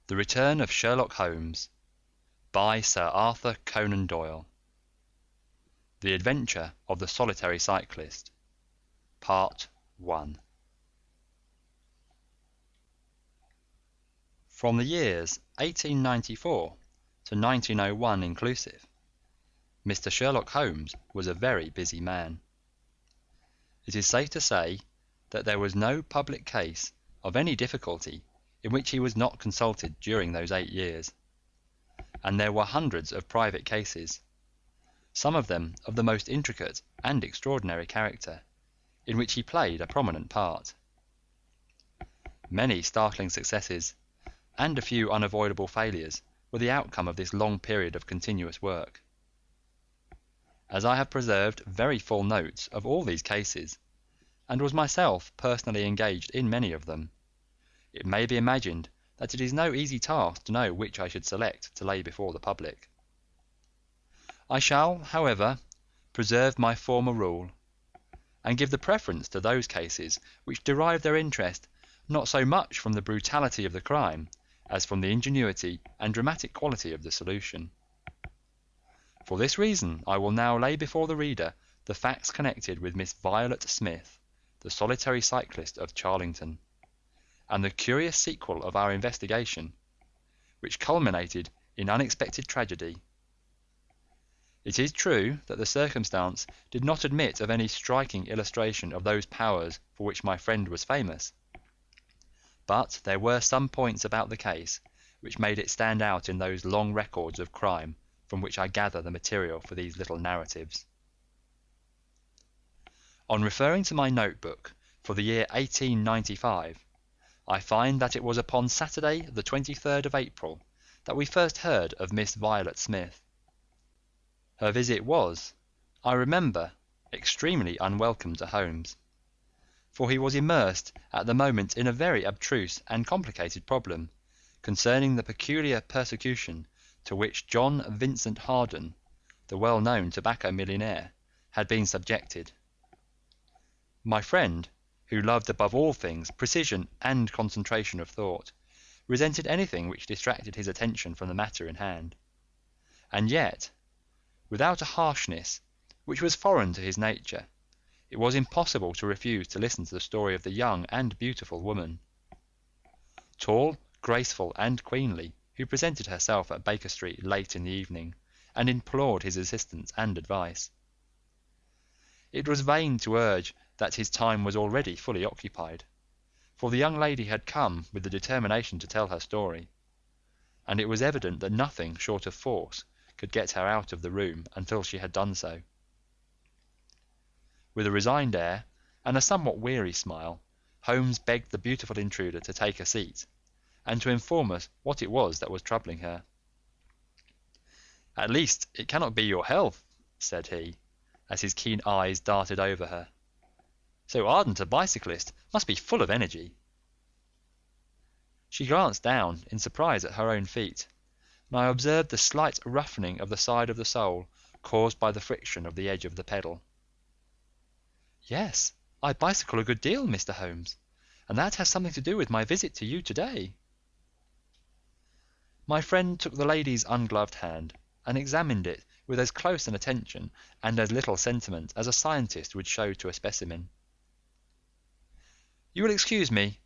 The Return of Sherlock Holmes by Sir Arthur Conan Doyle. The Adventure of the Solitary Cyclist. Part 1. From the years 1894 to 1901 inclusive, Mr. Sherlock Holmes was a very busy man. It is safe to say that there was no public case of any difficulty in which he was not consulted during those 8 years, and there were hundreds of private cases, some of them of the most intricate and extraordinary character, in which he played a prominent part. Many startling successes and a few unavoidable failures were the outcome of this long period of continuous work. As I have preserved very full notes of all these cases, and was myself personally engaged in many of them, it may be imagined that it is no easy task to know which I should select to lay before the public. I shall, however, preserve my former rule, and give the preference to those cases which derive their interest not so much from the brutality of the crime as from the ingenuity and dramatic quality of the solution. For this reason I will now lay before the reader the facts connected with Miss Violet Smith, the solitary cyclist of Charlington, and the curious sequel of our investigation, which culminated in unexpected tragedy. It is true that the circumstance did not admit of any striking illustration of those powers for which my friend was famous, but there were some points about the case which made it stand out in those long records of crime from which I gather the material for these little narratives. On referring to my notebook for the year 1895, I find that it was upon Saturday the 23rd of April that we first heard of Miss Violet Smith. Her visit was, I remember, extremely unwelcome to Holmes, for he was immersed at the moment in a very abstruse and complicated problem concerning the peculiar persecution to which John Vincent Harden, the well-known tobacco millionaire, had been subjected. My friend, who loved above all things precision and concentration of thought, resented anything which distracted his attention from the matter in hand, and yet, without a harshness which was foreign to his nature, it was impossible to refuse to listen to the story of the young and beautiful woman, tall, graceful, and queenly, who presented herself at Baker Street late in the evening and implored his assistance and advice. It was vain to urge that his time was already fully occupied, for the young lady had come with the determination to tell her story, and it was evident that nothing short of force could get her out of the room until she had done so. With a resigned air and a somewhat weary smile, Holmes begged the beautiful intruder to take a seat, and to inform us what it was that was troubling her. "At least it cannot be your health," said he, as his keen eyes darted over her. "So ardent a bicyclist must be full of energy." She glanced down in surprise at her own feet, and I observed the slight roughening of the side of the sole caused by the friction of the edge of the pedal. "Yes, I bicycle a good deal, Mr. Holmes, and that has something to do with my visit to you today." My friend took the lady's ungloved hand and examined it with as close an attention and as little sentiment as a scientist would show to a specimen. "You will excuse me,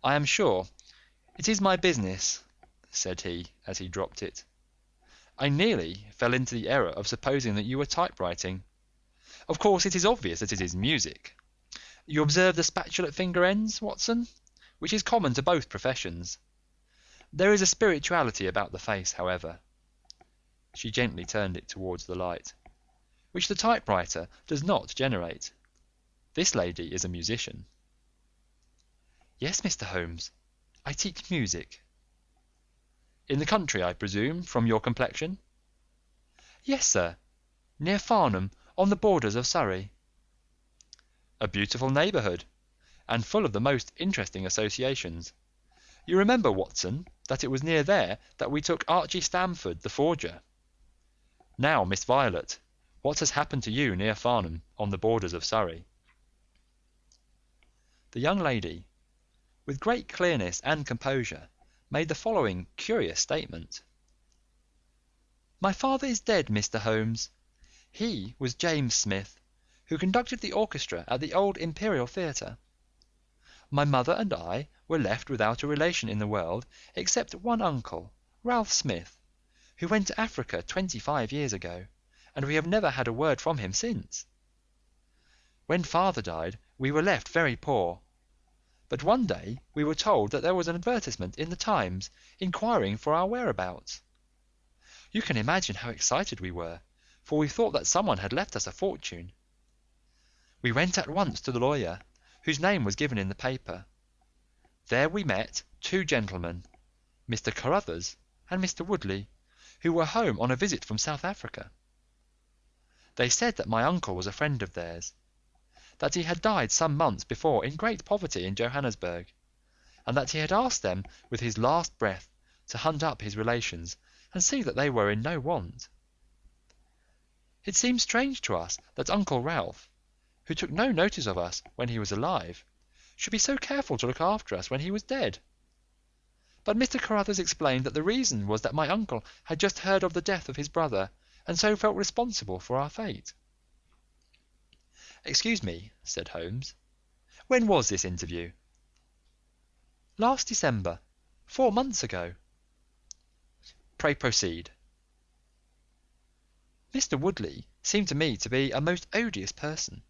I am sure. It is my business," said he, as he dropped it. "I nearly fell into the error of supposing that you were typewriting. Of course it is obvious that it is music. You observe the spatulate finger ends, Watson, which is common to both professions. There is a spirituality about the face, however," she gently turned it towards the light, "which the typewriter does not generate. This lady is a musician." "Yes, Mr. Holmes, I teach music." "In the country, I presume, from your complexion?" "Yes, sir, near Farnham, on the borders of Surrey." "A beautiful neighbourhood, and full of the most interesting associations. You remember, Watson, that it was near there that we took Archie Stamford, the forger. Now, Miss Violet, what has happened to you near Farnham, on the borders of Surrey?" The young lady, with great clearness and composure, made the following curious statement: "My father is dead, Mr. Holmes. He was James Smith, who conducted the orchestra at the old Imperial Theatre. My mother and I were left without a relation in the world except one uncle, Ralph Smith, who went to Africa 25 years ago, and we have never had a word from him since. When father died we were left very poor, but one day we were told that there was an advertisement in the Times inquiring for our whereabouts. You can imagine how excited we were, for we thought that someone had left us a fortune. We went at once to the lawyer, whose name was given in the paper. There we met two gentlemen, Mr. Carruthers and Mr. Woodley, who were home on a visit from South Africa. They said that my uncle was a friend of theirs, that he had died some months before in great poverty in Johannesburg, and that he had asked them with his last breath to hunt up his relations and see that they were in no want. It seemed strange to us that Uncle Ralph, who took no notice of us when he was alive, should be so careful to look after us when he was dead. But Mr. Carruthers explained that the reason was that my uncle had just heard of the death of his brother, and so felt responsible for our fate." "Excuse me," said Holmes, "when was this interview?" "Last December, 4 months ago." "Pray proceed." "Mr. Woodley seemed to me to be a most odious person.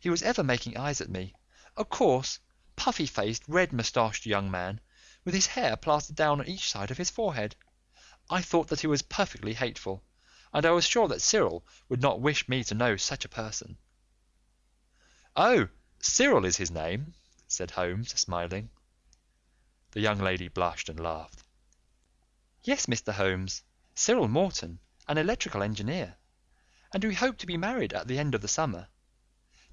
He was ever making eyes at me, a coarse, puffy-faced, red-moustached young man, with his hair plastered down on each side of his forehead. I thought that he was perfectly hateful, and I was sure that Cyril would not wish me to know such a person." "Oh, Cyril is his name," said Holmes, smiling. The young lady blushed and laughed. "Yes, Mr. Holmes, Cyril Morton, an electrical engineer, and we hope to be married at the end of the summer.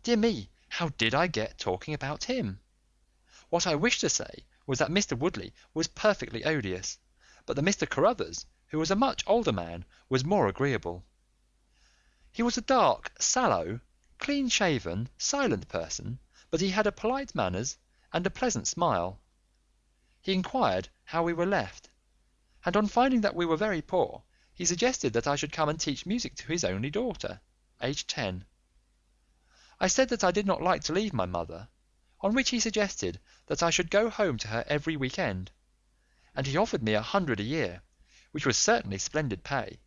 Dear me, how did I get talking about him? What I wished to say was that Mr. Woodley was perfectly odious, but that Mr. Carruthers, who was a much older man, was more agreeable. He was a dark, sallow, clean-shaven, silent person, but he had polite manners and a pleasant smile. He inquired how we were left, and on finding that we were very poor, he suggested that I should come and teach music to his only daughter, aged 10. I said that I did not like to leave my mother, on which he suggested that I should go home to her every week-end, and he offered me 100 a year, which was certainly splendid pay.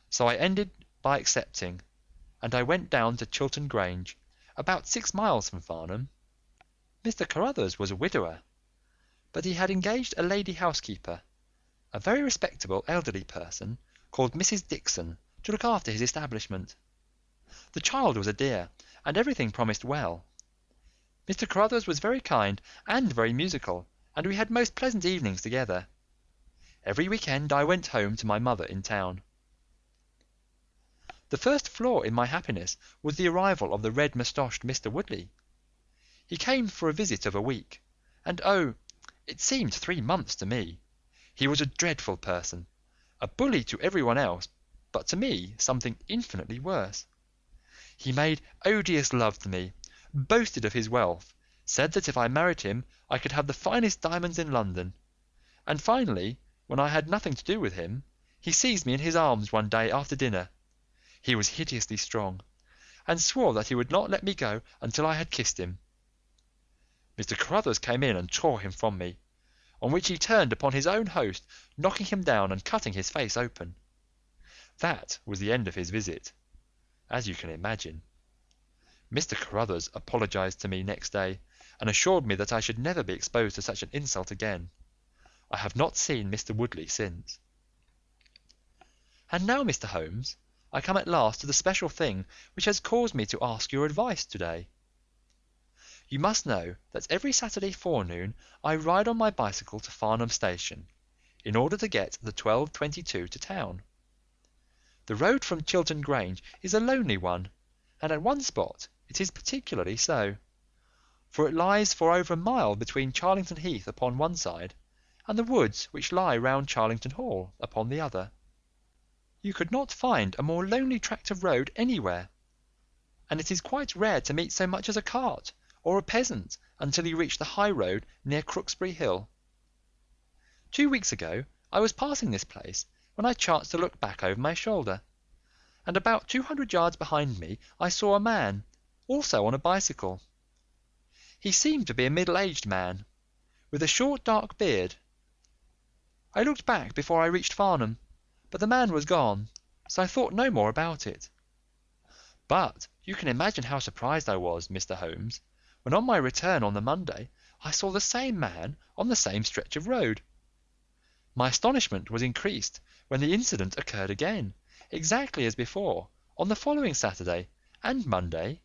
So I ended by accepting, and I went down to Chiltern Grange, about 6 miles from Farnham. Mr. Carruthers was a widower, but he had engaged a lady housekeeper, a very respectable elderly person called Mrs. Dixon, to look after his establishment. The child was a dear, and everything promised well. Mr. Carruthers was very kind and very musical, and we had most pleasant evenings together. Every week-end I went home to my mother in town. The first flaw in my happiness was the arrival of the red-moustached Mr. Woodley. He came for a visit of a week, and oh, it seemed 3 months to me. He was a dreadful person, a bully to everyone else, but to me something infinitely worse. He made odious love to me, boasted of his wealth, said that if I married him I could have the finest diamonds in London, and finally, when I had nothing to do with him, he seized me in his arms one day after dinner. He was hideously strong, and swore that he would not let me go until I had kissed him. Mr. Carruthers came in and tore him from me, on which he turned upon his own host, knocking him down and cutting his face open. That was the end of his visit, as you can imagine. Mr. Carruthers apologized to me next day, and assured me that I should never be exposed to such an insult again. I have not seen Mr. Woodley since. And now, Mr. Holmes, I come at last to the special thing which has caused me to ask your advice today. You must know that every Saturday forenoon I ride on my bicycle to Farnham Station, in order to get the 12:22 to town. The road from Chiltern Grange is a lonely one, and at one spot it is particularly so, for it lies for over a mile between Charlington Heath upon one side, and the woods which lie round Charlington Hall upon the other. You could not find a more lonely tract of road anywhere, and it is quite rare to meet so much as a cart or a peasant until you reach the high road near Crooksbury Hill. 2 weeks ago I was passing this place when I chanced to look back over my shoulder, and about 200 yards behind me I saw a man, also on a bicycle. He seemed to be a middle-aged man, with a short dark beard. I looked back before I reached Farnham, but the man was gone, so I thought no more about it. But you can imagine how surprised I was, Mr. Holmes, when on my return on the Monday I saw the same man on the same stretch of road. My astonishment was increased when the incident occurred again, exactly as before, on the following Saturday and Monday.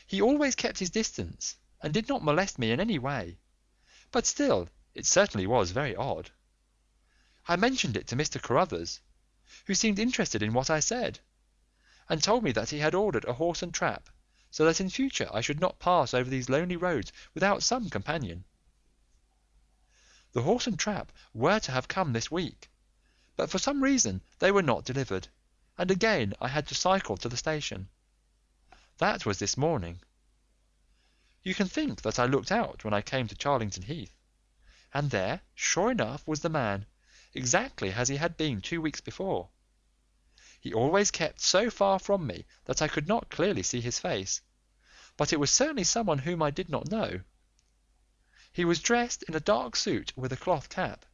He always kept his distance, and did not molest me in any way, but still it certainly was very odd. I mentioned it to Mr. Carruthers, who seemed interested in what I said, and told me that he had ordered a horse and trap, so that in future I should not pass over these lonely roads without some companion. The horse and trap were to have come this week, but for some reason they were not delivered, and again I had to cycle to the station. That was this morning. You can think that I looked out when I came to Charlington Heath, and there, sure enough, was the man, exactly as he had been 2 weeks before. He always kept so far from me that I could not clearly see his face, but it was certainly someone whom I did not know. He was dressed in a dark suit with a cloth cap.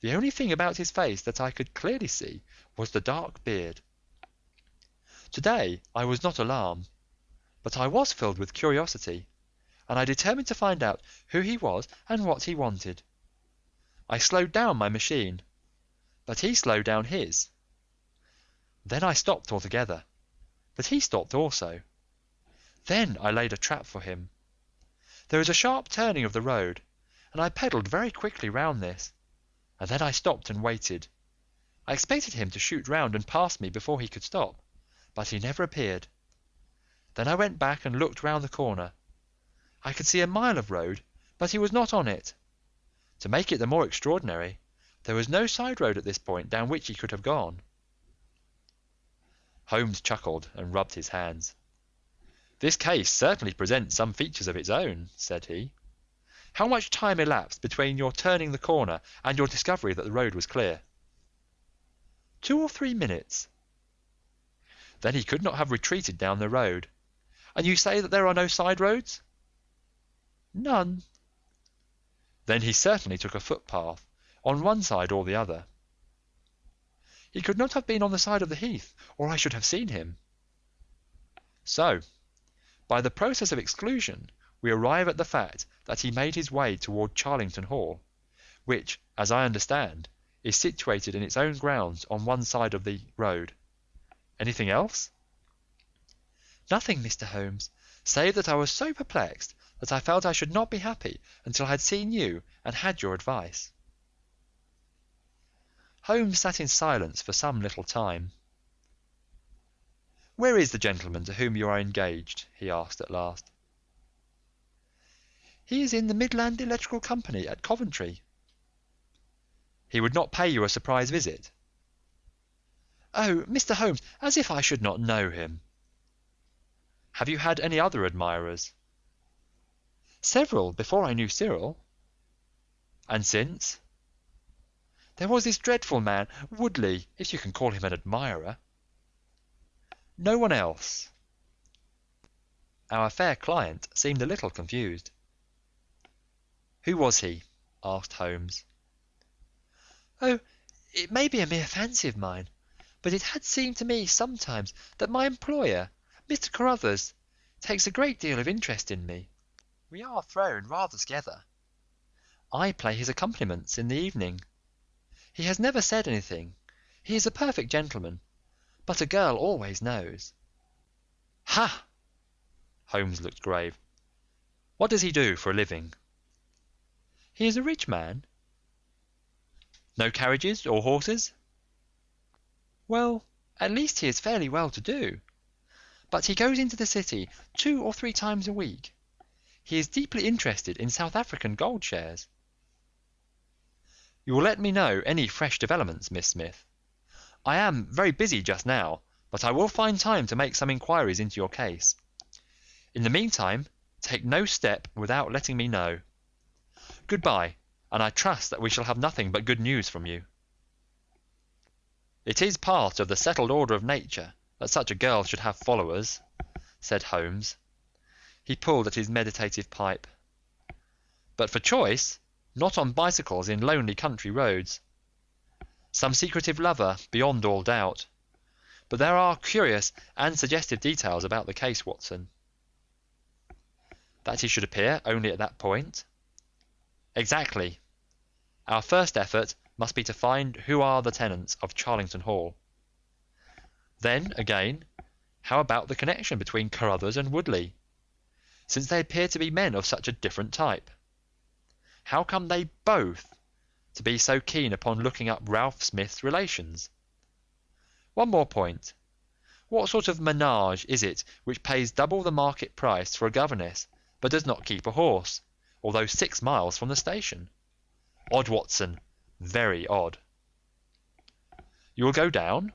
The only thing about his face that I could clearly see was the dark beard. Today I was not alarmed, but I was filled with curiosity, and I determined to find out who he was and what he wanted. I slowed down my machine, but he slowed down his. Then I stopped altogether, but he stopped also. Then I laid a trap for him. There was a sharp turning of the road, and I pedalled very quickly round this, and then I stopped and waited. I expected him to shoot round and pass me before he could stop, but he never appeared. Then I went back and looked round the corner. I could see a mile of road, but he was not on it. To make it the more extraordinary, there was no side road at this point down which he could have gone. Holmes chuckled and rubbed his hands. "This case certainly presents some features of its own," said he. "How much time elapsed between your turning the corner and your discovery that the road was clear?" 2 or 3 minutes. "Then he could not have retreated down the road. And you say that there are no side roads?" "None." "Then he certainly took a footpath, on one side or the other." "He could not have been on the side of the heath, or I should have seen him." "So, by the process of exclusion, we arrive at the fact that he made his way toward Charlington Hall, which, as I understand, is situated in its own grounds on one side of the road. Anything else?" "Nothing, Mr. Holmes, save that I was so perplexed that I felt I should not be happy until I had seen you and had your advice." Holmes sat in silence for some little time. "Where is the gentleman to whom you are engaged?" he asked at last. "He is in the Midland Electrical Company at Coventry." "He would not pay you a surprise visit?" "Oh, Mr. Holmes, as if I should not know him." "Have you had any other admirers?" "Several, before I knew Cyril." "And since?" "There was this dreadful man, Woodley, if you can call him an admirer." "No one else?" Our fair client seemed a little confused. "Who was he?" asked Holmes. "Oh, it may be a mere fancy of mine, but it had seemed to me sometimes that my employer, Mr. Carruthers, takes a great deal of interest in me. We are thrown rather together. I play his accompaniments in the evening. He has never said anything. He is a perfect gentleman, but a girl always knows." "Ha!" Holmes looked grave. "What does he do for a living?" "He is a rich man." "No carriages or horses?" "Well, at least he is fairly well to do, but he goes into the city 2 or 3 times a week. He is deeply interested in South African gold shares." "You will let me know any fresh developments, Miss Smith. I am very busy just now, but I will find time to make some inquiries into your case. In the meantime, take no step without letting me know. Good-bye, and I trust that we shall have nothing but good news from you." "It is part of the settled order of nature that such a girl should have followers," said Holmes. He pulled at his meditative pipe. "But for choice, not on bicycles in lonely country roads. Some secretive lover, beyond all doubt. But there are curious and suggestive details about the case, Watson." "That he should appear only at that point?" "Exactly. Our first effort must be to find who are the tenants of Charlington Hall. Then, again, how about the connection between Carruthers and Woodley, since they appear to be men of such a different type? How come they both to be so keen upon looking up Ralph Smith's relations? One more point. What sort of menage is it which pays double the market price for a governess, but does not keep a horse, although 6 miles from the station? Odd, Watson, very odd." "You will go down?"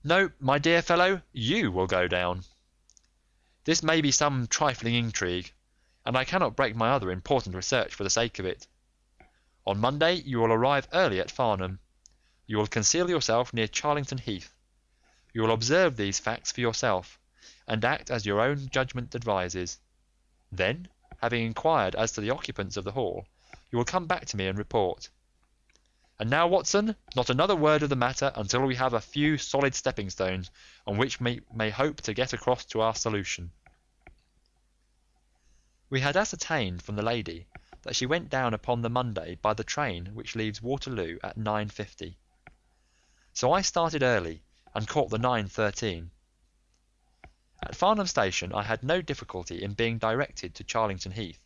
"No, my dear fellow, you will go down. This may be some trifling intrigue, and I cannot break my other important research for the sake of it. On Monday you will arrive early at Farnham. You will conceal yourself near Charlington Heath. You will observe these facts for yourself, and act as your own judgment advises. Then, having inquired as to the occupants of the hall, you will come back to me and report. And now, Watson, not another word of the matter until we have a few solid stepping stones on which we may hope to get across to our solution." We had ascertained from the lady that she went down upon the Monday by the train which leaves Waterloo at 9:50, so I started early and caught the 9:13. At Farnham Station I had no difficulty in being directed to Charlington Heath.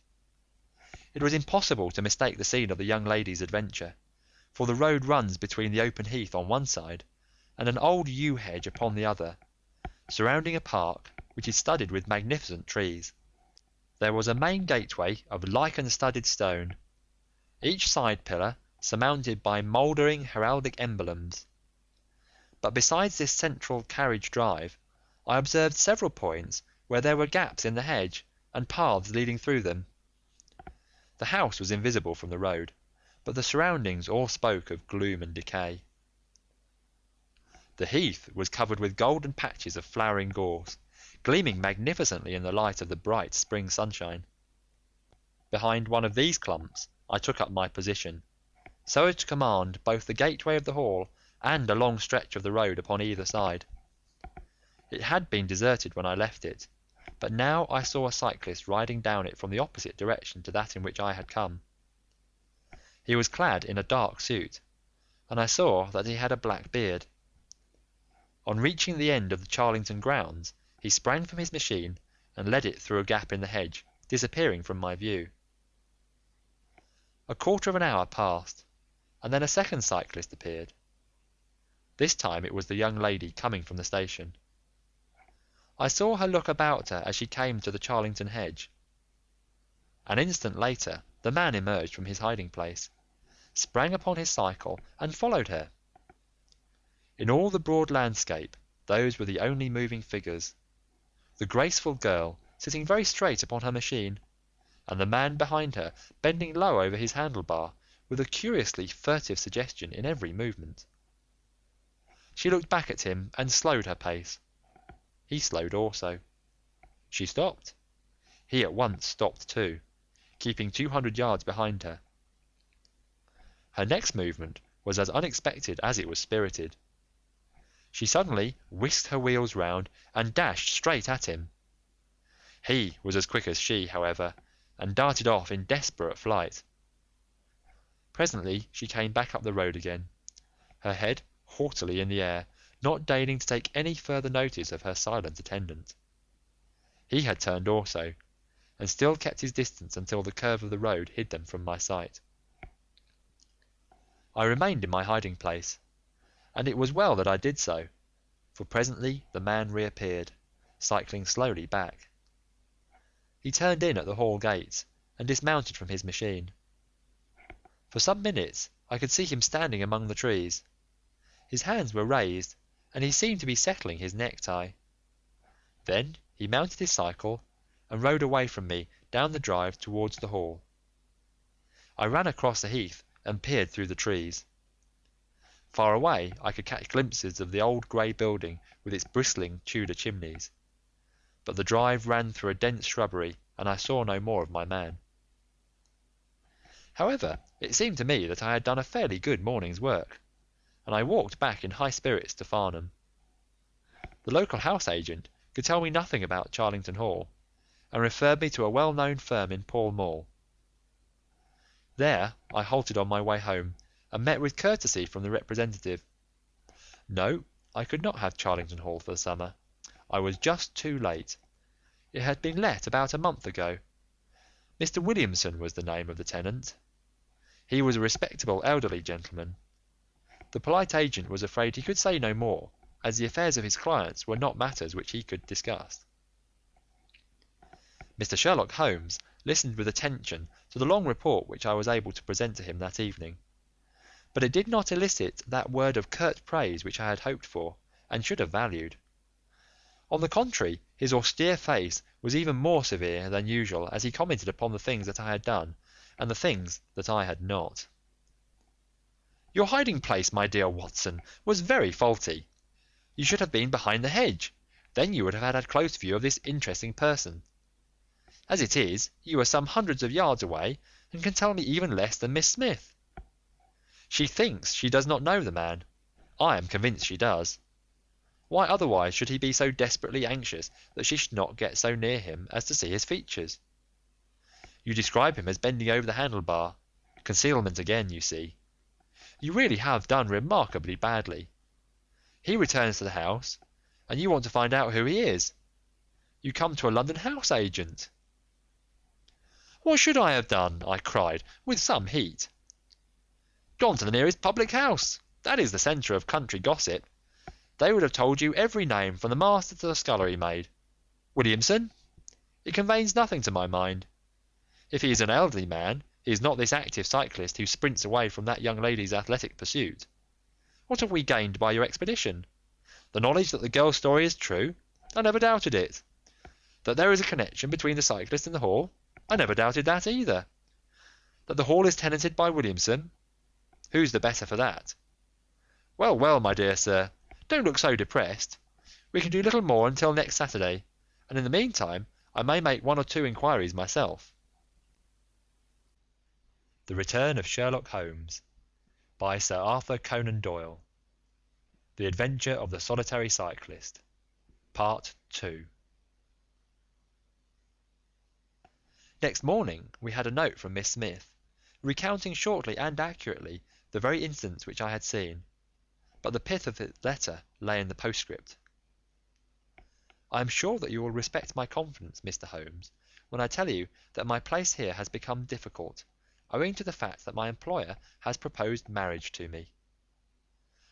It was impossible to mistake the scene of the young lady's adventure, for the road runs between the open heath on one side and an old yew hedge upon the other, surrounding a park which is studded with magnificent trees. There was a main gateway of lichen-studded stone, each side pillar surmounted by mouldering heraldic emblems. But besides this central carriage drive, I observed several points where there were gaps in the hedge and paths leading through them. The house was invisible from the road, but the surroundings all spoke of gloom and decay. The heath was covered with golden patches of flowering gorse, gleaming magnificently in the light of the bright spring sunshine. Behind one of these clumps I took up my position, so as to command both the gateway of the hall and a long stretch of the road upon either side. It had been deserted when I left it, but now I saw a cyclist riding down it from the opposite direction to that in which I had come. He was clad in a dark suit, and I saw that he had a black beard. On reaching the end of the Charlington grounds, he sprang from his machine and led it through a gap in the hedge, disappearing from my view. A quarter of an hour passed, and then a second cyclist appeared. This time it was the young lady coming from the station. I saw her look about her as she came to the Charlington hedge. An instant later the man emerged from his hiding place, sprang upon his cycle, and followed her. In all the broad landscape those were the only moving figures: the graceful girl sitting very straight upon her machine, and the man behind her bending low over his handlebar with a curiously furtive suggestion in every movement. She looked back at him and slowed her pace. He slowed also. She stopped. He at once stopped too, keeping 200 yards behind her. Her next movement was as unexpected as it was spirited. She suddenly whisked her wheels round and dashed straight at him. He was as quick as she, however, and darted off in desperate flight. Presently she came back up the road again, her head haughtily in the air, not deigning to take any further notice of her silent attendant. He had turned also, and still kept his distance until the curve of the road hid them from my sight. I remained in my hiding place, and it was well that I did so, for presently the man reappeared, cycling slowly back. He turned in at the hall gates and dismounted from his machine. For some minutes I could see him standing among the trees. His hands were raised, and he seemed to be settling his necktie. Then he mounted his cycle and rode away from me down the drive towards the hall. I ran across the heath and peered through the trees. Far away I could catch glimpses of the old grey building with its bristling Tudor chimneys, but the drive ran through a dense shrubbery and I saw no more of my man. However, it seemed to me that I had done a fairly good morning's work, and I walked back in high spirits to Farnham. The local house agent could tell me nothing about Charlington Hall, and referred me to a well-known firm in Pall Mall. There I halted on my way home, and met with courtesy from the representative. No, I could not have Charlington Hall for the summer. I was just too late. It had been let about a month ago. Mr. Williamson was the name of the tenant. He was a respectable elderly gentleman. The polite agent was afraid he could say no more, as the affairs of his clients were not matters which he could discuss. Mr. Sherlock Holmes listened with attention to the long report which I was able to present to him that evening, but it did not elicit that word of curt praise which I had hoped for, and should have valued. On the contrary, his austere face was even more severe than usual as he commented upon the things that I had done, and the things that I had not. "Your hiding place, my dear Watson, was very faulty. You should have been behind the hedge, then you would have had a close view of this interesting person. As it is, you are some hundreds of yards away, and can tell me even less than Miss Smith. She thinks she does not know the man. I am convinced she does. Why otherwise should he be so desperately anxious that she should not get so near him as to see his features? You describe him as bending over the handlebar. Concealment again, you see. You really have done remarkably badly. He returns to the house, and you want to find out who he is. You come to a London house agent." "What should I have done?" I cried, with some heat. "Gone to the nearest public house. That is the centre of country gossip. They would have told you every name from the master to the scullery maid. Williamson? It conveys nothing to my mind. If he is an elderly man, he is not this active cyclist who sprints away from that young lady's athletic pursuit. What have we gained by your expedition? The knowledge that the girl's story is true? I never doubted it. That there is a connection between the cyclist and the Hall? I never doubted that either. That the Hall is tenanted by Williamson? Who's the better for that? Well, well, my dear sir, don't look so depressed. We can do little more until next Saturday, and in the meantime I may make 1 or 2 inquiries myself." The Return of Sherlock Holmes by Sir Arthur Conan Doyle. The Adventure of the Solitary Cyclist, Part 2. Next morning we had a note from Miss Smith, recounting shortly and accurately the very incidents which I had seen, but the pith of the letter lay in the postscript. "I am sure that you will respect my confidence, Mr. Holmes, when I tell you that my place here has become difficult, owing to the fact that my employer has proposed marriage to me.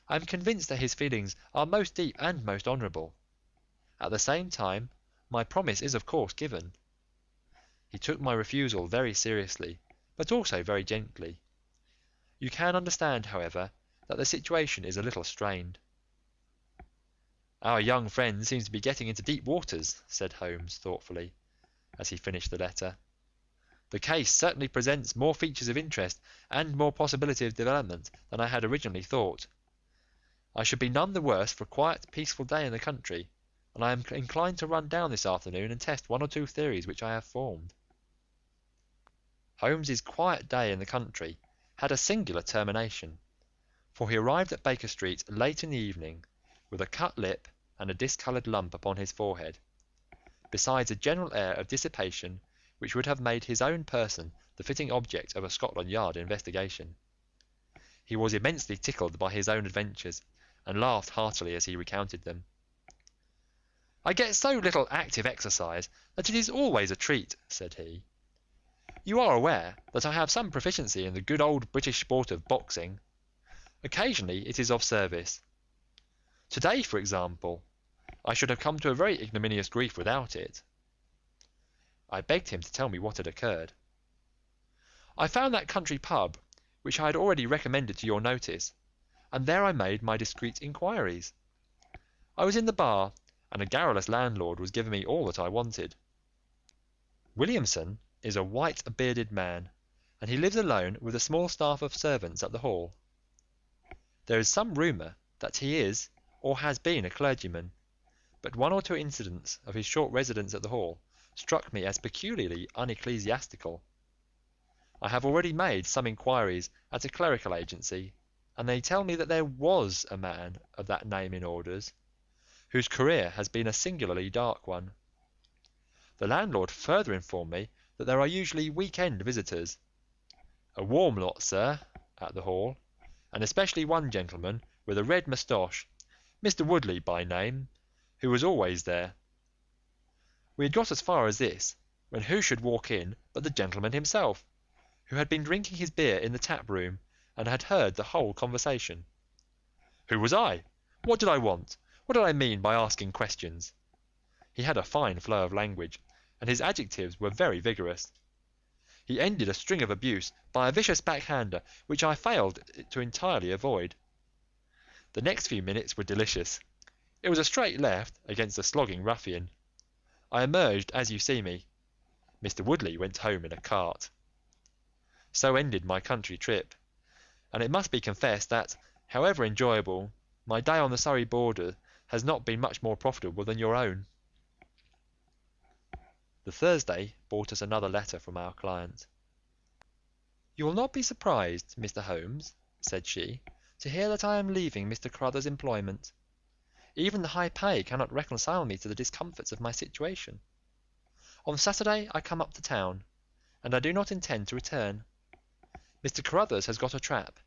I am convinced that his feelings are most deep and most honourable. At the same time, my promise is of course given. He took my refusal very seriously, but also very gently. You can understand, however, that the situation is a little strained." "Our young friend seems to be getting into deep waters," said Holmes thoughtfully, as he finished the letter. "The case certainly presents more features of interest and more possibility of development than I had originally thought. I should be none the worse for a quiet, peaceful day in the country, and I am inclined to run down this afternoon and test 1 or 2 theories which I have formed." Holmes's quiet day in the country had a singular termination, for he arrived at Baker Street late in the evening, with a cut lip and a discoloured lump upon his forehead, besides a general air of dissipation which would have made his own person the fitting object of a Scotland Yard investigation. He was immensely tickled by his own adventures, and laughed heartily as he recounted them. "I get so little active exercise that it is always a treat," said he. "You are aware that I have some proficiency in the good old British sport of boxing. Occasionally it is of service. Today, for example, I should have come to a very ignominious grief without it." I begged him to tell me what had occurred. "I found that country pub, which I had already recommended to your notice, and there I made my discreet inquiries. I was in the bar, and a garrulous landlord was giving me all that I wanted. Williamson is a white-bearded man, and he lives alone with a small staff of servants at the Hall. There is some rumour that he is or has been a clergyman, but one or two incidents of his short residence at the Hall struck me as peculiarly unecclesiastical. I have already made some inquiries at a clerical agency, and they tell me that there was a man of that name in orders, whose career has been a singularly dark one. The landlord further informed me that there are usually week-end visitors, a warm lot, sir, at the Hall, and especially one gentleman with a red moustache, Mr. Woodley by name, who was always there. We had got as far as this, when who should walk in but the gentleman himself, who had been drinking his beer in the tap-room, and had heard the whole conversation. Who was I? What did I want? What did I mean by asking questions? He had a fine flow of language, and his adjectives were very vigorous. He ended a string of abuse by a vicious backhander, which I failed to entirely avoid. The next few minutes were delicious. It was a straight left against a slogging ruffian. I emerged as you see me. Mr. Woodley went home in a cart. So ended my country trip, and it must be confessed that, however enjoyable, my day on the Surrey border has not been much more profitable than your own. The Thursday brought us another letter from our client. "You will not be surprised, Mr. Holmes," said she, "to hear that I am leaving Mr. Carruthers' employment. Even the high pay cannot reconcile me to the discomforts of my situation. On Saturday I come up to town, and I do not intend to return. Mr. Carruthers has got a trap,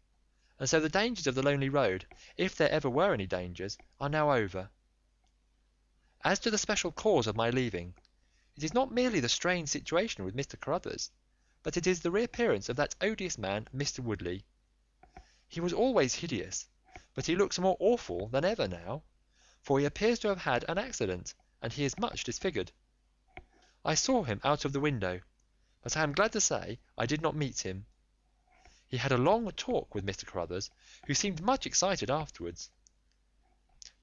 and so the dangers of the lonely road, if there ever were any dangers, are now over. As to the special cause of my leaving, it is not merely the strange situation with Mr. Carruthers, but it is the reappearance of that odious man, Mr. Woodley. He was always hideous, but he looks more awful than ever now, for he appears to have had an accident, and he is much disfigured. I saw him out of the window, but I am glad to say I did not meet him. He had a long talk with Mr. Carruthers, who seemed much excited afterwards.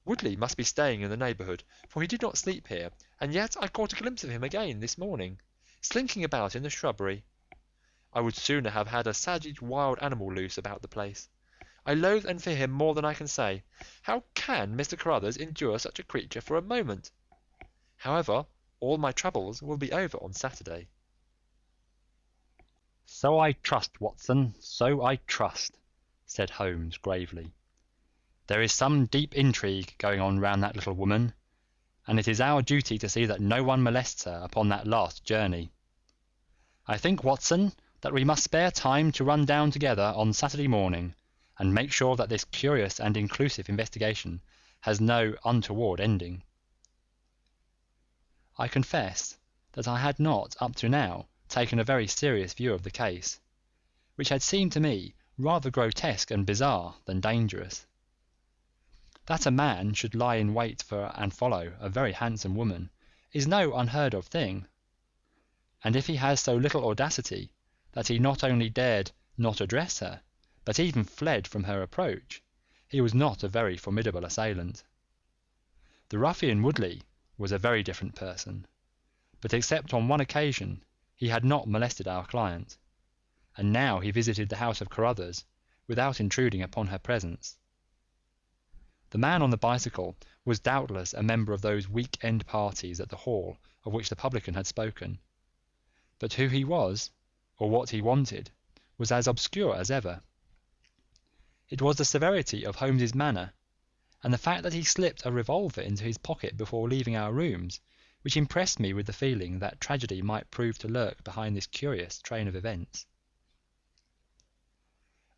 Woodley must be staying in the neighbourhood, for he did not sleep here, and yet I caught a glimpse of him again this morning, slinking about in the shrubbery. I would sooner have had a savage wild animal loose about the place. I loathe and fear him more than I can say. How can Mr. Carruthers endure such a creature for a moment? However, all my troubles will be over on Saturday." "So I trust, Watson, so I trust," said Holmes gravely. "There is some deep intrigue going on round that little woman, and it is our duty to see that no one molests her upon that last journey. I think, Watson, that we must spare time to run down together on Saturday morning, and make sure that this curious and inclusive investigation has no untoward ending." I confess that I had not, up to now, taken a very serious view of the case, which had seemed to me rather grotesque and bizarre than dangerous. That a man should lie in wait for and follow a very handsome woman is no unheard of thing, and if he has so little audacity that he not only dared not address her, but even fled from her approach, he was not a very formidable assailant. The ruffian Woodley was a very different person, but except on one occasion he had not molested our client, and now he visited the house of Carruthers without intruding upon her presence. The man on the bicycle was doubtless a member of those week-end parties at the Hall of which the publican had spoken, but who he was, or what he wanted, was as obscure as ever. It was the severity of Holmes's manner, and the fact that he slipped a revolver into his pocket before leaving our rooms, which impressed me with the feeling that tragedy might prove to lurk behind this curious train of events.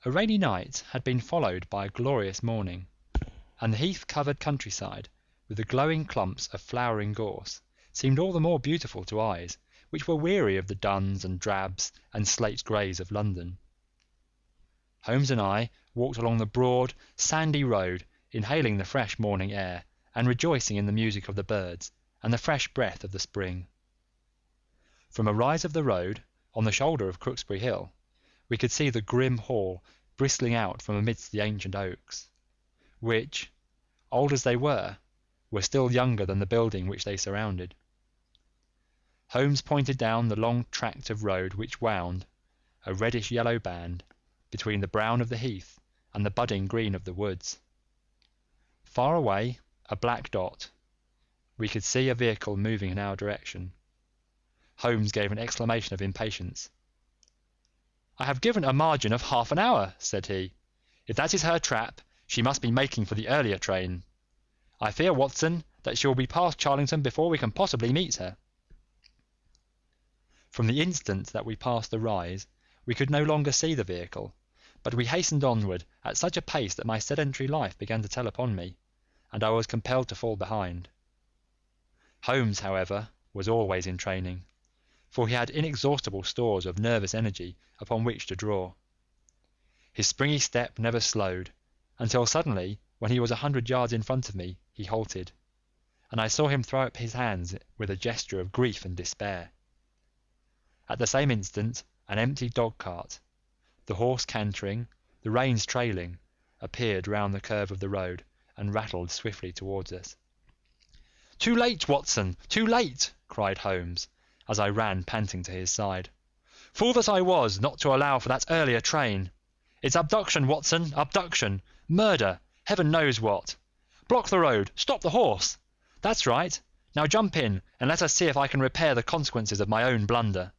A rainy night had been followed by a glorious morning, and the heath-covered countryside, with the glowing clumps of flowering gorse, seemed all the more beautiful to eyes which were weary of the duns and drabs and slate greys of London. Holmes and I walked along the broad, sandy road, inhaling the fresh morning air and rejoicing in the music of the birds and the fresh breath of the spring. From a rise of the road, on the shoulder of Crooksbury Hill, we could see the grim Hall bristling out from amidst the ancient oaks, which, old as they were still younger than the building which they surrounded. Holmes pointed down the long tract of road which wound, a reddish-yellow band between the brown of the heath and the budding green of the woods. Far away, a black dot. We could see a vehicle moving in our direction. Holmes gave an exclamation of impatience. "I have given a margin of half an hour," said he. "If that is her trap, she must be making for the earlier train. I fear, Watson, that she will be past Charlington before we can possibly meet her." From the instant that we passed the rise, we could no longer see the vehicle, but we hastened onward at such a pace that my sedentary life began to tell upon me, and I was compelled to fall behind. Holmes, however, was always in training, for he had inexhaustible stores of nervous energy upon which to draw. His springy step never slowed, until suddenly, when he was 100 yards in front of me, he halted, and I saw him throw up his hands with a gesture of grief and despair. At the same instant, an empty dog-cart, the horse cantering, the reins trailing, appeared round the curve of the road and rattled swiftly towards us. "Too late, Watson, too late!" cried Holmes, as I ran panting to his side. "Fool that I was not to allow for that earlier train! It's abduction, Watson, abduction! Murder! Heaven knows what! Block the road! Stop the horse! That's right! Now jump in, and let us see if I can repair the consequences of my own blunder."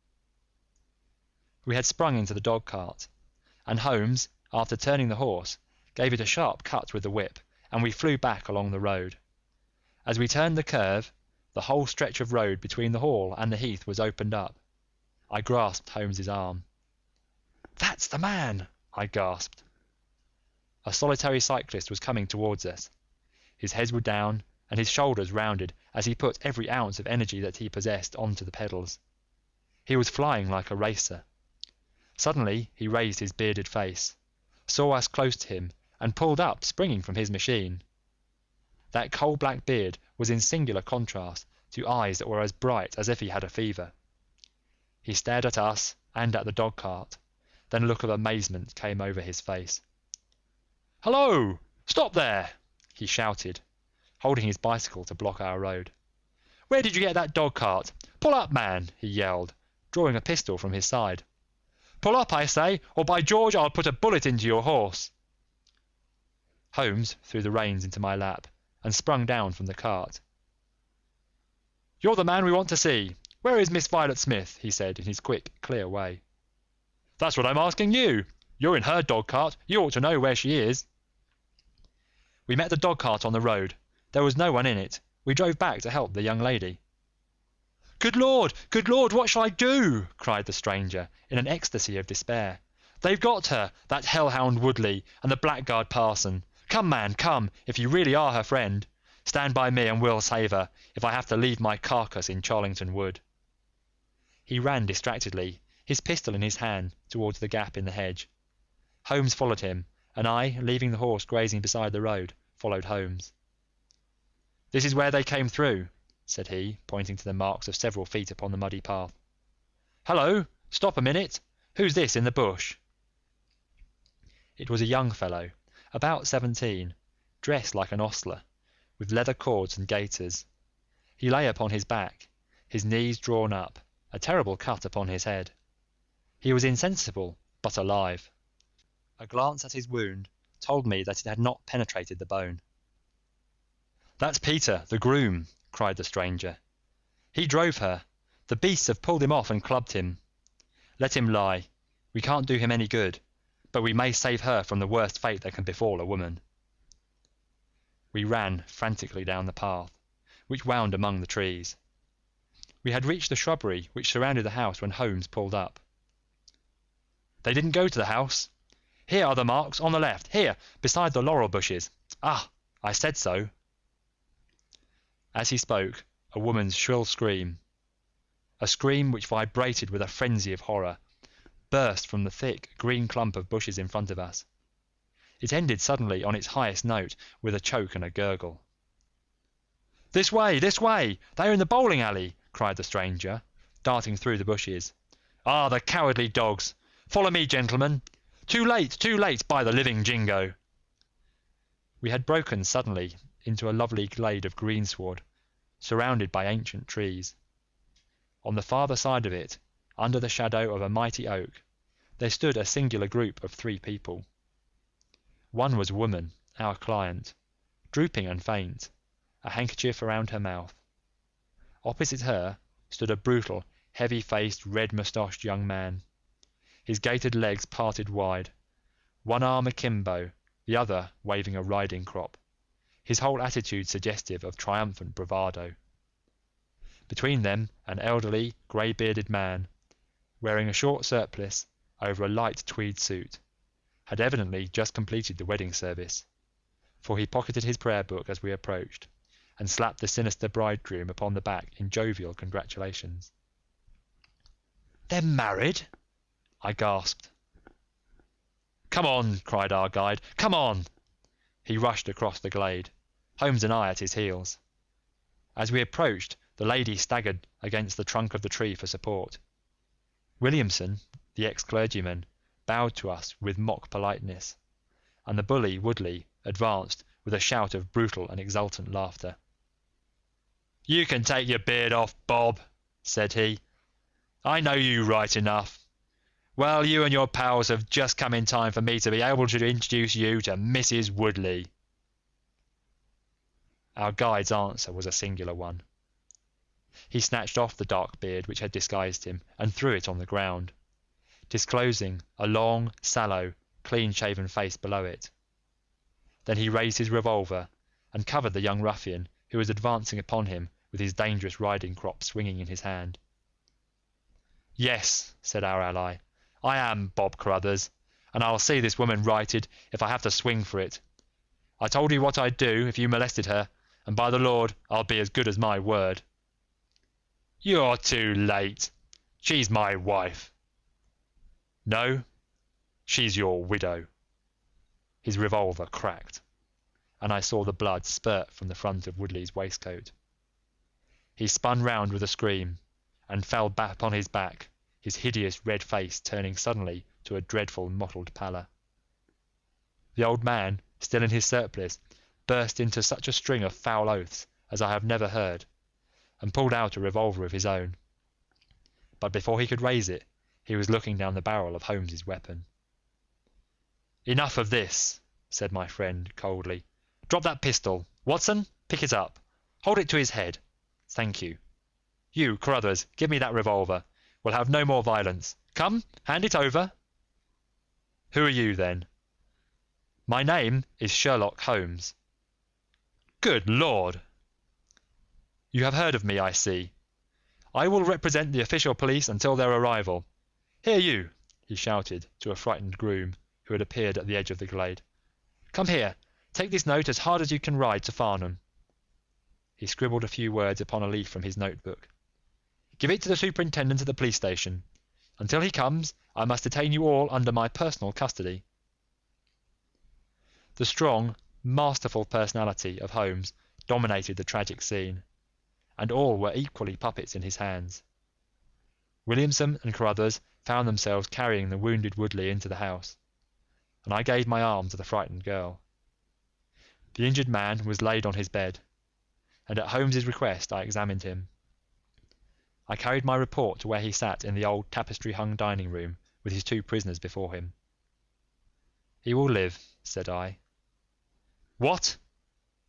We had sprung into the dog-cart, and Holmes, after turning the horse, gave it a sharp cut with the whip, and we flew back along the road. As we turned the curve, the whole stretch of road between the hall and the heath was opened up. I grasped Holmes's arm. "That's the man!" I gasped. A solitary cyclist was coming towards us. His head was down and his shoulders rounded as he put every ounce of energy that he possessed onto the pedals. He was flying like a racer. Suddenly he raised his bearded face, saw us close to him, and pulled up, springing from his machine. That coal-black beard was in singular contrast to eyes that were as bright as if he had a fever. He stared at us and at the dog-cart, then a look of amazement came over his face. "Hello! Stop there!" he shouted, holding his bicycle to block our road. "Where did you get that dog-cart? Pull up, man!" he yelled, drawing a pistol from his side. "Pull up, I say, or by George I'll put a bullet into your horse." Holmes threw the reins into my lap and sprung down from the cart. "You're the man we want to see. Where is Miss Violet Smith?" he said in his quick, clear way. "That's what I'm asking you. You're in her dog-cart. You ought to know where she is." We met the dog-cart on the road. There was no one in it. We drove back to help the young lady. Good Lord, what shall I do?" cried the stranger, in an ecstasy of despair. "They've got her, that hellhound Woodley and the blackguard parson. Come, man, come, if you really are her friend. Stand by me and we'll save her, if I have to leave my carcass in Charlington Wood." He ran distractedly, his pistol in his hand, towards the gap in the hedge. Holmes followed him, and I, leaving the horse grazing beside the road, followed Holmes. "This is where they came through," said he, pointing to the marks of several feet upon the muddy path. "Hello! Stop a minute! Who's this in the bush?" It was a young fellow, about 17, dressed like an ostler, with leather cords and gaiters. He lay upon his back, his knees drawn up, a terrible cut upon his head. He was insensible, but alive. A glance at his wound told me that it had not penetrated the bone. "That's Peter, the groom," cried the stranger. "He drove her. The beasts have pulled him off and clubbed him. Let him lie. We can't do him any good, but we may save her from the worst fate that can befall a woman." We ran frantically down the path, which wound among the trees. We had reached the shrubbery which surrounded the house when Holmes pulled up. "They didn't go to the house. Here are the marks, on the left, here, beside the laurel bushes. Ah, I said so." As he spoke, a woman's shrill scream, a scream which vibrated with a frenzy of horror, burst from the thick green clump of bushes in front of us. It ended suddenly on its highest note with a choke and a gurgle. This way! They are in the bowling alley!" cried the stranger, darting through the bushes. "Ah, the cowardly dogs! Follow me, gentlemen! Too late, by the living Jingo!" We had broken suddenly into a lovely glade of greensward, surrounded by ancient trees. On the farther side of it, under the shadow of a mighty oak, there stood a singular group of 3 people. One was a woman, our client, drooping and faint, a handkerchief around her mouth. Opposite her stood a brutal, heavy-faced, red-moustached young man, his gaitered legs parted wide, one arm akimbo, the other waving a riding crop, his whole attitude suggestive of triumphant bravado. Between them an elderly, grey-bearded man, wearing a short surplice over a light tweed suit, had evidently just completed the wedding service, for he pocketed his prayer book as we approached, and slapped the sinister bridegroom upon the back in jovial congratulations. "They're married?" I gasped. "Come on," cried our guide, "come on!" He rushed across the glade, Holmes and I at his heels. As we approached, the lady staggered against the trunk of the tree for support. Williamson, the ex-clergyman, bowed to us with mock politeness, and the bully Woodley advanced with a shout of brutal and exultant laughter. "You can take your beard off, Bob," said he. "I know you right enough. Well, you and your pals have just come in time for me to be able to introduce you to Mrs. Woodley." Our guide's answer was a singular one. He snatched off the dark beard which had disguised him and threw it on the ground, disclosing a long, sallow, clean-shaven face below it. Then he raised his revolver and covered the young ruffian who was advancing upon him with his dangerous riding crop swinging in his hand. "Yes," said our ally, "I am Bob Carruthers, and I'll see this woman righted if I have to swing for it. I told you what I'd do if you molested her, and by the Lord, I'll be as good as my word." "You're too late. She's my wife." "No, she's your widow." His revolver cracked, and I saw the blood spurt from the front of Woodley's waistcoat. He spun round with a scream, and fell back upon his back, his hideous red face turning suddenly to a dreadful mottled pallor. The old man, still in his surplice, burst into such a string of foul oaths as I have never heard, and pulled out a revolver of his own. But before he could raise it, he was looking down the barrel of Holmes's weapon. "Enough of this," said my friend coldly. "Drop that pistol. Watson, pick it up. Hold it to his head. Thank you. You, Carruthers, give me that revolver. We'll have no more violence. Come, hand it over." "Who are you, then?" "My name is Sherlock Holmes." "Good Lord!" "You have heard of me, I see. I will represent the official police until their arrival. Here you," he shouted to a frightened groom who had appeared at the edge of the glade. "Come here, take this note as hard as you can ride to Farnham." He scribbled a few words upon a leaf from his notebook. "Give it to the superintendent of the police station. Until he comes, I must detain you all under my personal custody." The strong, masterful personality of Holmes dominated the tragic scene, and all were equally puppets in his hands. Williamson and Carruthers found themselves carrying the wounded Woodley into the house, and I gave my arm to the frightened girl. The injured man was laid on his bed, and at Holmes's request I examined him. I carried my report to where he sat in the old tapestry-hung dining-room with his 2 prisoners before him. "He will live," said I. "What?"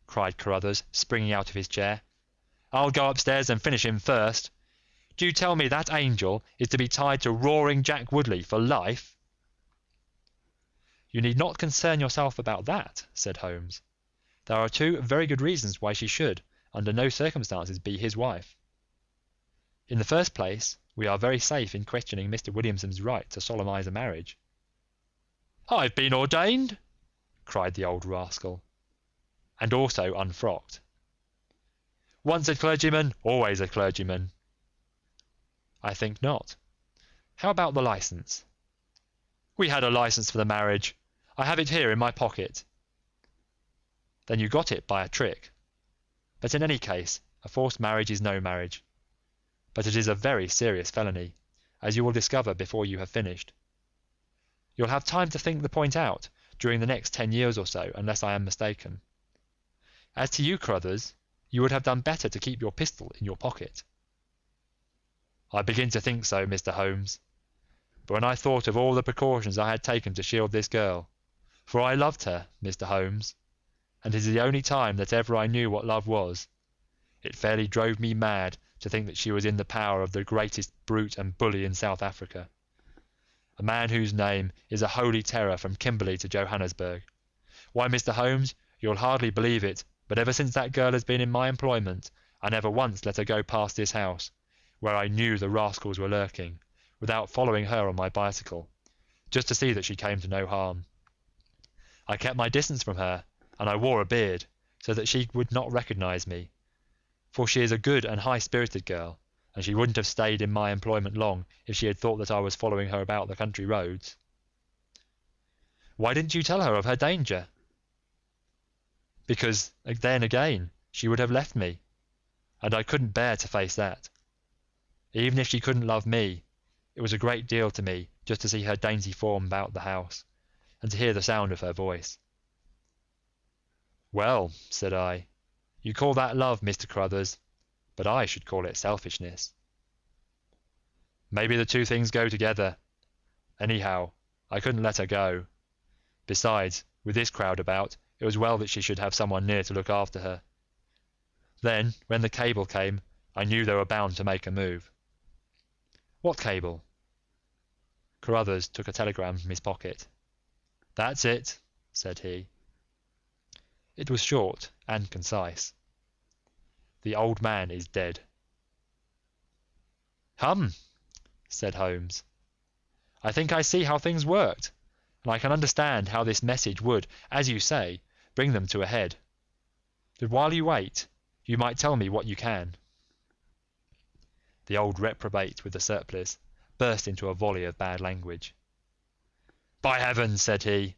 cried Carruthers, springing out of his chair. "I'll go upstairs and finish him first. Do you tell me that angel is to be tied to Roaring Jack Woodley for life?" "You need not concern yourself about that," said Holmes. "There are 2 very good reasons why she should, under no circumstances, be his wife. In the first place, we are very safe in questioning Mr. Williamson's right to solemnize a marriage." "I've been ordained!" cried the old rascal. "And also unfrocked." "Once a clergyman, always a clergyman." "I think not. How about the licence?" "We had a licence for the marriage. I have it here in my pocket." "Then you got it by a trick. But in any case, a forced marriage is no marriage. But it is a very serious felony, as you will discover before you have finished. You'll have time to think the point out during the next 10 years or so, unless I am mistaken. As to you, Carruthers, you would have done better to keep your pistol in your pocket." "I begin to think so, Mr. Holmes. but when I thought of all the precautions I had taken to shield this girl, for I loved her, Mr. Holmes, and it is the only time that ever I knew what love was, it fairly drove me mad to think that she was in the power of the greatest brute and bully in South Africa, a man whose name is a holy terror from Kimberley to Johannesburg. Why, Mr. Holmes, you'll hardly believe it, but ever since that girl has been in my employment, I never once let her go past this house, where I knew the rascals were lurking, without following her on my bicycle, just to see that she came to no harm. I kept my distance from her, and I wore a beard, so that she would not recognise me, for she is a good and high-spirited girl, and she wouldn't have stayed in my employment long if she had thought that I was following her about the country roads. Why didn't you tell her of her danger? Because, then again, she would have left me, and I couldn't bear to face that. Even if she couldn't love me, it was a great deal to me just to see her dainty form about the house, and to hear the sound of her voice. Well, said I, you call that love, Mr. Carruthers, but I should call it selfishness. Maybe the two things go together. Anyhow, I couldn't let her go. Besides, with this crowd about, it was well that she should have someone near to look after her. Then, when the cable came, I knew they were bound to make a move. What cable? Carruthers took a telegram from his pocket. That's it, said he. It was short and concise. The old man is dead. Hum, said Holmes. I think I see how things worked, and I can understand how this message would, as you say, bring them to a head. But while you wait, you might tell me what you can. The old reprobate with the surplice burst into a volley of bad language. By heavens, said he,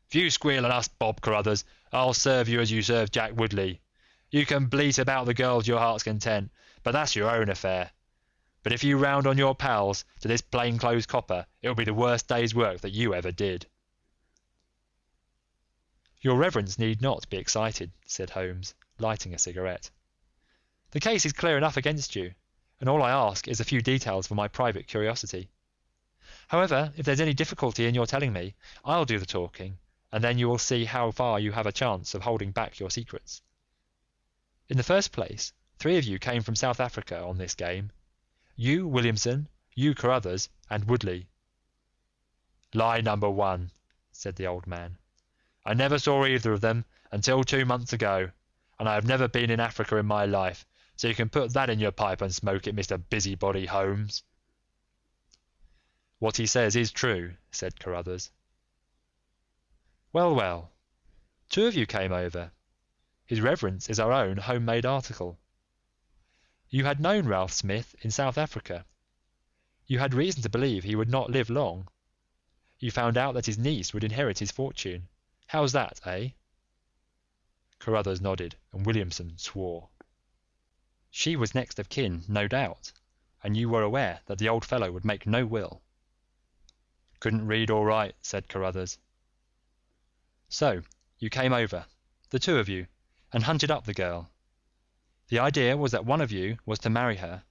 if you squeal at us, Bob Carruthers, I'll serve you as you served Jack Woodley. You can bleat about the girl to your heart's content, but that's your own affair. But if you round on your pals to this plain-clothes copper, it'll be the worst day's work that you ever did. Your reverence need not be excited, said Holmes, lighting a cigarette. The case is clear enough against you, and all I ask is a few details for my private curiosity. However, if there's any difficulty in your telling me, I'll do the talking, and then you will see how far you have a chance of holding back your secrets. In the first place, 3 of you came from South Africa on this game. You, Williamson, you, Carruthers, and Woodley. Lie number 1, said the old man. I never saw either of them until 2 months ago, and I have never been in Africa in my life, so you can put that in your pipe and smoke it, Mr. Busybody Holmes. What he says is true, said Carruthers. Well, well, 2 of you came over. His reverence is our own home-made article. You had known Ralph Smith in South Africa. You had reason to believe he would not live long. You found out that his niece would inherit his fortune. How's that, eh? Carruthers nodded, and Williamson swore. She was next of kin, no doubt, and you were aware that the old fellow would make no will. Couldn't read or write, said Carruthers. So, you came over, the 2 of you, and hunted up the girl. The idea was that one of you was to marry her,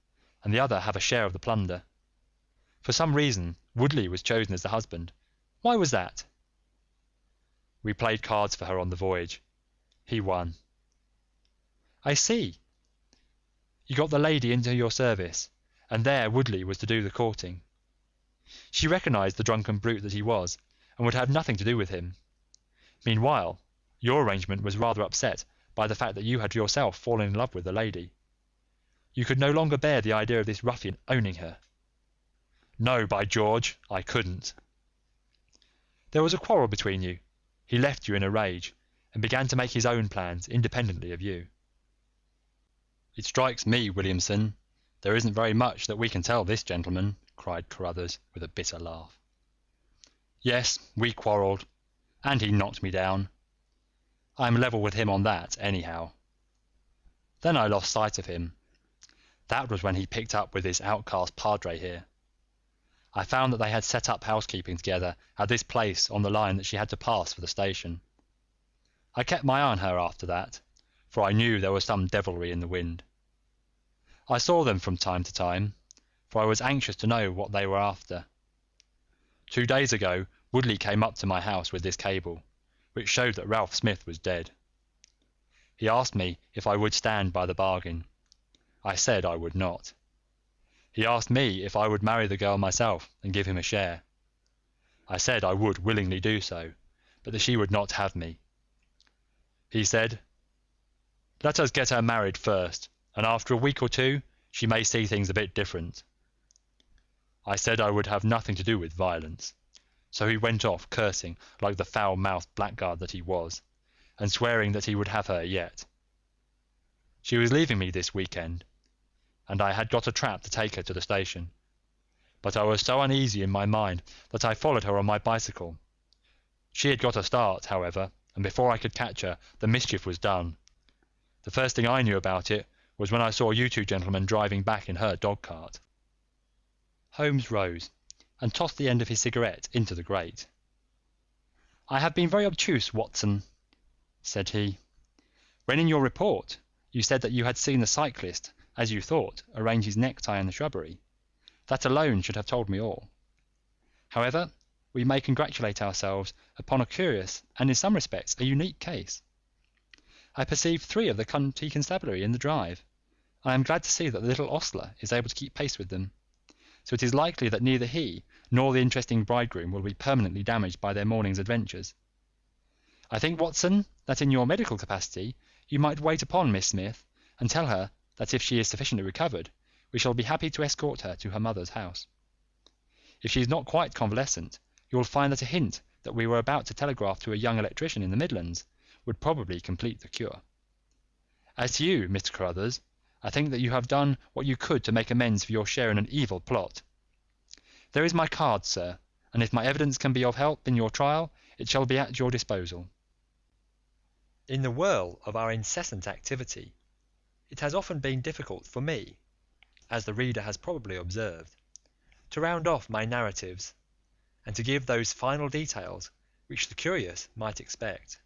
and the other have a share of the plunder. For some reason, Woodley was chosen as the husband. Why was that? We played cards for her on the voyage. He won. I see. You got the lady into your service, and there Woodley was to do the courting. She recognised the drunken brute that he was, and would have nothing to do with him. Meanwhile, your arrangement was rather upset by the fact that you had yourself fallen in love with the lady. You could no longer bear the idea of this ruffian owning her. No, by George, I couldn't. There was a quarrel between you. He left you in a rage, and began to make his own plans independently of you. It strikes me, Williamson, there isn't very much that we can tell this gentleman, cried Carruthers with a bitter laugh. Yes, we quarrelled, and he knocked me down. I'm level with him on that, anyhow. Then I lost sight of him. That was when he picked up with this outcast padre here. I found that they had set up housekeeping together at this place on the line that she had to pass for the station. I kept my eye on her after that, for I knew there was some devilry in the wind. I saw them from time to time, for I was anxious to know what they were after. 2 days ago, Woodley came up to my house with this cable, which showed that Ralph Smith was dead. He asked me if I would stand by the bargain. I said I would not. He asked me if I would marry the girl myself and give him a share. I said I would willingly do so, but that she would not have me. He said, "Let us get her married first, and after a week or two she may see things a bit different." I said I would have nothing to do with violence, so he went off cursing like the foul-mouthed blackguard that he was, and swearing that he would have her yet. She was leaving me this weekend, and I had got a trap to take her to the station, but I was so uneasy in my mind that I followed her on my bicycle. She had got a start, however, and before I could catch her, the mischief was done. The first thing I knew about it was when I saw you two gentlemen driving back in her dog-cart. Holmes rose and tossed the end of his cigarette into the grate. "I have been very obtuse, Watson," said he. "When in your report you said that you had seen the cyclist, as you thought, arrange his necktie in the shrubbery, that alone should have told me all. However, we may congratulate ourselves upon a curious and in some respects a unique case. I perceive 3 of the county constabulary in the drive. I am glad to see that the little ostler is able to keep pace with them, so it is likely that neither he nor the interesting bridegroom will be permanently damaged by their morning's adventures. I think, Watson, that in your medical capacity you might wait upon Miss Smith and tell her that if she is sufficiently recovered, we shall be happy to escort her to her mother's house. If she is not quite convalescent, you will find that a hint that we were about to telegraph to a young electrician in the Midlands would probably complete the cure. As to you, Mr. Carruthers, I think that you have done what you could to make amends for your share in an evil plot. There is my card, sir, and if my evidence can be of help in your trial, it shall be at your disposal." In the whirl of our incessant activity, it has often been difficult for me, as the reader has probably observed, to round off my narratives, and to give those final details which the curious might expect.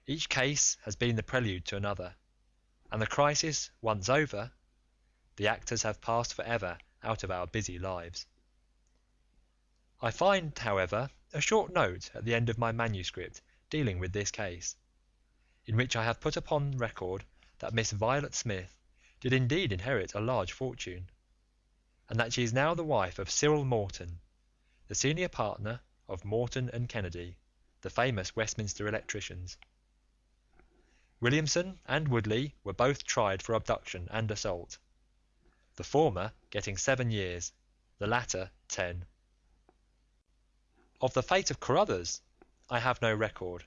Each case has been the prelude to another, and the crisis once over, the actors have passed for ever out of our busy lives. I find, however, a short note at the end of my manuscript dealing with this case, in which I have put upon record that Miss Violet Smith did indeed inherit a large fortune, and that she is now the wife of Cyril Morton, the senior partner of Morton and Kennedy, the famous Westminster electricians. Williamson and Woodley were both tried for abduction and assault, the former getting 7 years, the latter 10. Of the fate of Carruthers I have no record,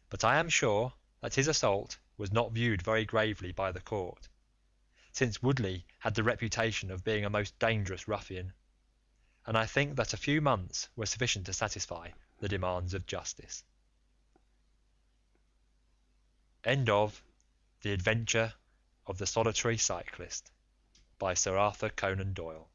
but I am sure that his assault was not viewed very gravely by the court, since Woodley had the reputation of being a most dangerous ruffian, and I think that a few months were sufficient to satisfy the demands of justice. End of The Adventure of the Solitary Cyclist by Sir Arthur Conan Doyle.